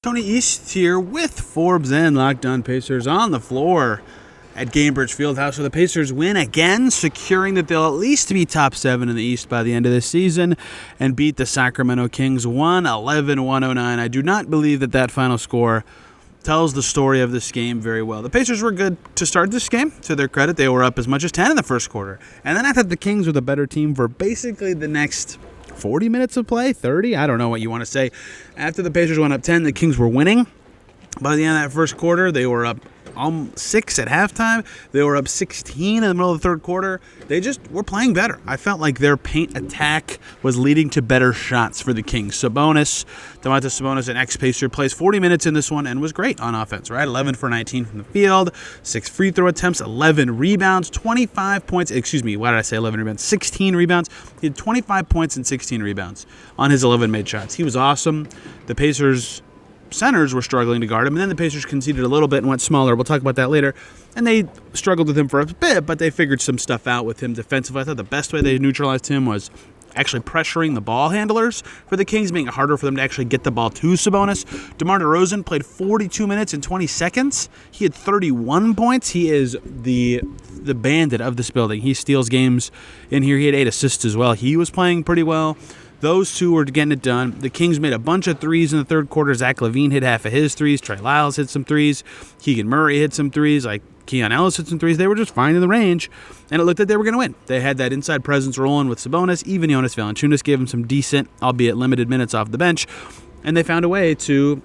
Tony East here with Forbes and Locked On Pacers on the floor at Gainbridge Fieldhouse, where the Pacers win again, securing that they'll at least be top 7 in the East by the end of this season and beat the Sacramento Kings 111-109. I do not believe that final score tells the story of this game very well. The Pacers were good to start this game. To their credit, they were up as much as 10 in the first quarter. And then I thought the Kings were the better team for basically the next 40 minutes of play, 30, I don't know what you want to say. After the Pacers went up 10, the Kings were winning. By the end of that first quarter, they were up 6 at halftime. They were up 16 in the middle of the third quarter. They just were playing better. I felt like their paint attack was leading to better shots for the Kings. Domantas Sabonis, an ex-Pacer, plays 40 minutes in this one and was great on offense, right? 11 for 19 from the field, 6 free throw attempts, 11 rebounds, 25 points. Why did I say 11 rebounds? 16 rebounds. He had 25 points and 16 rebounds on his 11 made shots. He was awesome. The Pacers centers were struggling to guard him, and then the Pacers conceded a little bit and went smaller. We'll talk about that later. And they struggled with him for a bit, but they figured some stuff out with him defensively. I thought the best way they neutralized him was actually pressuring the ball handlers for the Kings, making it harder for them to actually get the ball to Sabonis. DeMar DeRozan played 42 minutes and 20 seconds. He had 31 points. He is the bandit of this building. He steals games in here. He had 8 assists as well. He was playing pretty well. Those two were getting it done. The Kings made a bunch of threes in the third quarter. Zach LaVine hit half of his threes. Trey Lyles hit some threes. Keegan Murray hit some threes. Keon Ellis hit some threes. They were just fine in the range, and it looked like they were going to win. They had that inside presence rolling with Sabonis. Even Jonas Valanciunas gave him some decent, albeit limited minutes off the bench, and they found a way to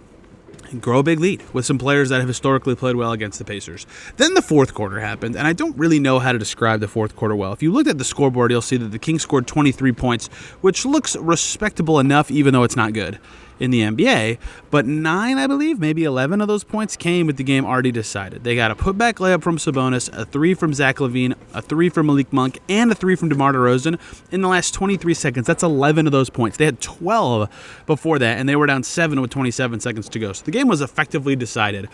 grow a big lead with some players that have historically played well against the Pacers. Then the fourth quarter happened, and I don't really know how to describe the fourth quarter well. If you looked at the scoreboard, you'll see that the Kings scored 23 points, which looks respectable enough, even though it's not good in the NBA. But 9, I believe, maybe 11 of those points came with the game already decided. They got a putback layup from Sabonis, a 3 from Zach LaVine, a 3 from Malik Monk, and a 3 from DeMar DeRozan in the last 23 seconds. That's 11 of those points. They had 12 before that, and they were down 7 with 27 seconds to go. So the game was effectively decided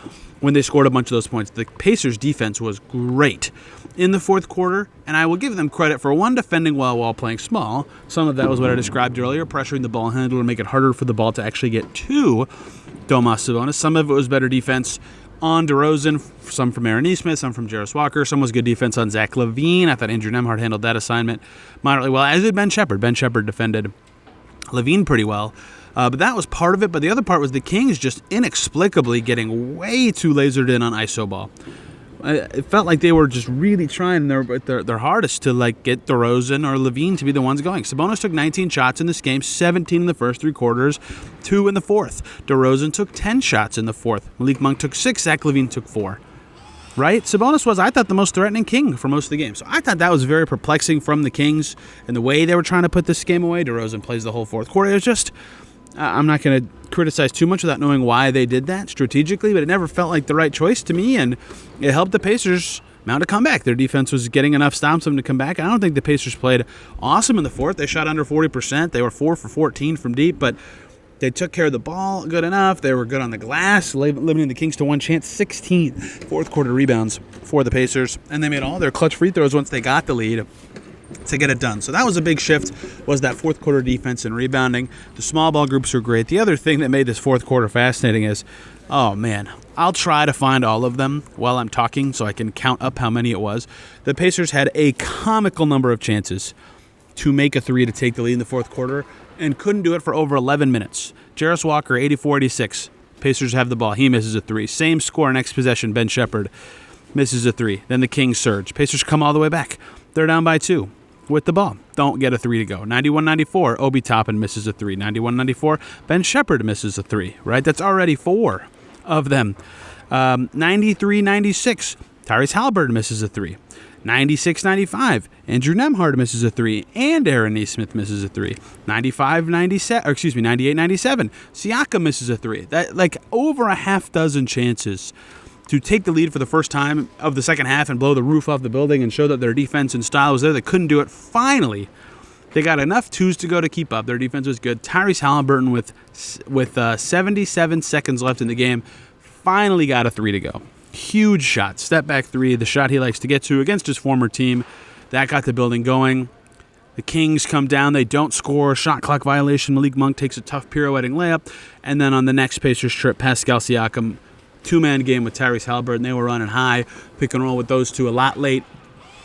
when they scored a bunch of those points. The Pacers' defense was great in the fourth quarter, and I will give them credit for, one, defending well while playing small. Some of that was what I described earlier, pressuring the ball handler to make it harder for the ball to actually get to Domantas Sabonis. Some of it was better defense on DeRozan, some from Aaron Nesmith, some from Jarris Walker. Some was good defense on Zach LaVine. I thought Andrew Nembhard handled that assignment moderately well, as did Ben Shepherd. Ben Shepherd defended LaVine pretty well. But that was part of it. But the other part was the Kings just inexplicably getting way too lasered in on iso ball. It felt like they were just really trying their hardest to get DeRozan or LaVine to be the ones going. Sabonis took 19 shots in this game, 17 in the first 3 quarters, 2 in the fourth. DeRozan took 10 shots in the fourth. Malik Monk took 6. Zach LaVine took 4. Right? Sabonis was, I thought, the most threatening King for most of the game. So I thought that was very perplexing from the Kings and the way they were trying to put this game away. DeRozan plays the whole fourth quarter. It was just, I'm not going to criticize too much without knowing why they did that strategically, but it never felt like the right choice to me, and it helped the Pacers mount a comeback. Their defense was getting enough stops for them to come back. I don't think the Pacers played awesome in the fourth. They shot under 40%. They were 4 for 14 from deep, but they took care of the ball good enough. They were good on the glass, limiting the Kings to one chance. 16 fourth quarter rebounds for the Pacers, and they made all their clutch free throws once they got the lead to get it done. So that was a big shift, was that fourth quarter defense and rebounding. The small ball groups were great. The other thing that made this fourth quarter fascinating is, oh man, I'll try to find all of them while I'm talking so I can count up how many it was. The Pacers had a comical number of chances to make a 3 to take the lead in the fourth quarter and couldn't do it for over 11 minutes. Jarris Walker, 84-86. Pacers have the ball. He misses a 3. Same score next possession. Ben Shepherd misses a 3. Then the Kings surge. Pacers come all the way back. They're down by 2. With the ball. Don't get a 3 to go. 91-94, Obi Toppin misses a 3. 91-94, Ben Shepherd misses a 3, right? That's already 4 of them. 93-96, Tyrese Halliburton misses a 3. 96-95, Andrew Nembhard misses a 3, and Aaron Nesmith misses a 3. 98-97, Siakam misses a 3. That, over a half dozen chances to take the lead for the first time of the second half and blow the roof off the building and show that their defense and style was there. They couldn't do it. Finally, they got enough twos to go to keep up. Their defense was good. Tyrese Halliburton, with 77 seconds left in the game, finally got a 3 to go. Huge shot. Step back 3, the shot he likes to get to against his former team. That got the building going. The Kings come down. They don't score. Shot clock violation. Malik Monk takes a tough pirouetting layup. And then on the next Pacers trip, Pascal Siakam, two-man game with Tyrese Haliburton. They were running high. Pick and roll with those two a lot late.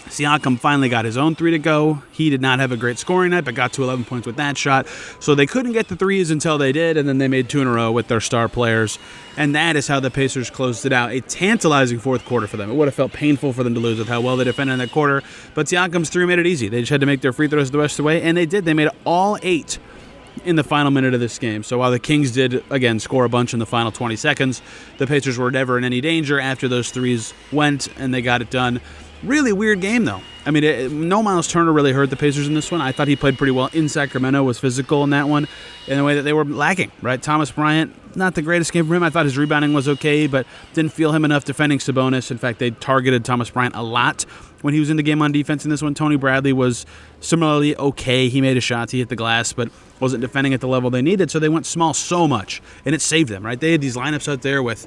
Siakam finally got his own three to go. He did not have a great scoring night, but got to 11 points with that shot. So they couldn't get the threes until they did, and then they made two in a row with their star players. And that is how the Pacers closed it out. A tantalizing fourth quarter for them. It would have felt painful for them to lose with how well they defended in that quarter, but Siakam's three made it easy. They just had to make their free throws the rest of the way, and they did. They made all 8 in the final minute of this game. So while the Kings did, again, score a bunch in the final 20 seconds, the Pacers were never in any danger after those threes went, and they got it done. Really weird game, though. I mean, no Miles Turner really hurt the Pacers in this one. I thought he played pretty well in Sacramento, was physical in that one in a way that they were lacking, right? Thomas Bryant, not the greatest game for him. I thought his rebounding was okay, but didn't feel him enough defending Sabonis. In fact, they targeted Thomas Bryant a lot when he was in the game on defense in this one. Tony Bradley was similarly okay. He made his shots, he hit the glass, but wasn't defending at the level they needed, so they went small so much, and it saved them, right? They had these lineups out there with,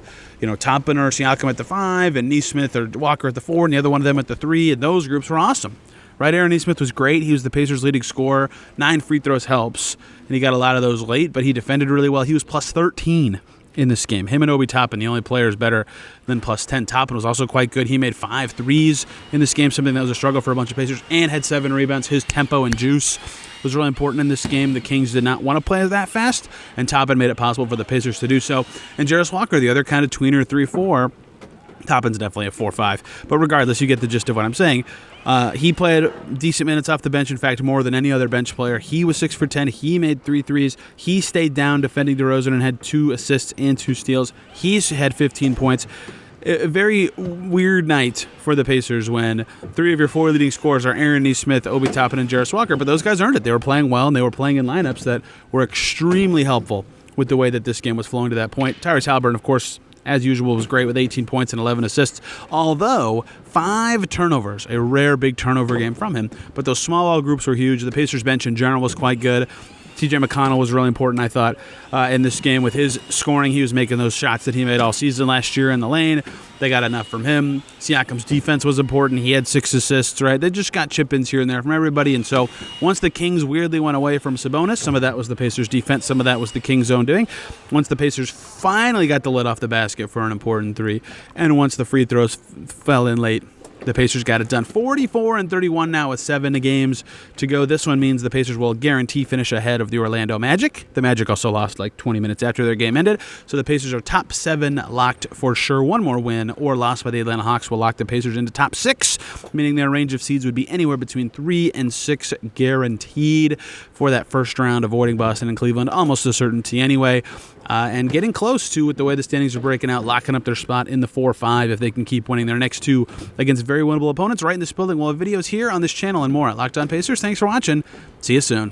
Toppin or Siakam at the 5, and Nesmith or Walker at the 4, and the other one of them at the 3, and those groups were awesome, right? Aaron Nesmith was great. He was the Pacers' leading scorer. 9 free throws helps, and he got a lot of those late, but he defended really well. He was plus 13 in this game. Him and Obi Toppin, the only players better than plus 10. Toppin was also quite good. He made 5 threes in this game, something that was a struggle for a bunch of Pacers, and had 7 rebounds. His tempo and juice was really important in this game. The Kings did not want to play that fast, and Toppin made it possible for the Pacers to do so. And Jarris Walker, the other kind of tweener 3-4, Toppin's definitely a 4-5. But regardless, you get the gist of what I'm saying. He played decent minutes off the bench, in fact, more than any other bench player. He was 6 for 10. He made 3 threes. He stayed down defending DeRozan and had 2 assists and 2 steals. He's had 15 points. A very weird night for the Pacers when 3 of your 4 leading scorers are Aaron Nesmith, Obi Toppin, and Jarris Walker. But those guys earned it. They were playing well, and they were playing in lineups that were extremely helpful with the way that this game was flowing to that point. Tyrese Haliburton, of course, as usual, was great with 18 points and 11 assists, although 5 turnovers, a rare big turnover game from him. But those small ball groups were huge. The Pacers bench in general was quite good. TJ McConnell was really important, I thought, in this game with his scoring. He was making those shots that he made all season last year in the lane. They got enough from him. Siakam's defense was important. He had 6 assists, right? They just got chip-ins here and there from everybody. And so once the Kings weirdly went away from Sabonis, some of that was the Pacers' defense, some of that was the Kings' own doing. Once the Pacers finally got the lid off the basket for an important 3, and once the free throws fell in late, the Pacers got it done. 44-31 now with 7 games to go. This one means the Pacers will guarantee finish ahead of the Orlando Magic. The Magic also lost like 20 minutes after their game ended. So the Pacers are top 7 locked for sure. One more win or loss by the Atlanta Hawks will lock the Pacers into top 6, meaning their range of seeds would be anywhere between 3 and 6 guaranteed for that first round, avoiding Boston and Cleveland. Almost a certainty anyway. And getting close to, with the way the standings are breaking out, locking up their spot in the 4-5 if they can keep winning their next 2 against very winnable opponents right in this building. We'll have videos here on this channel and more at Locked On Pacers. Thanks for watching. See you soon.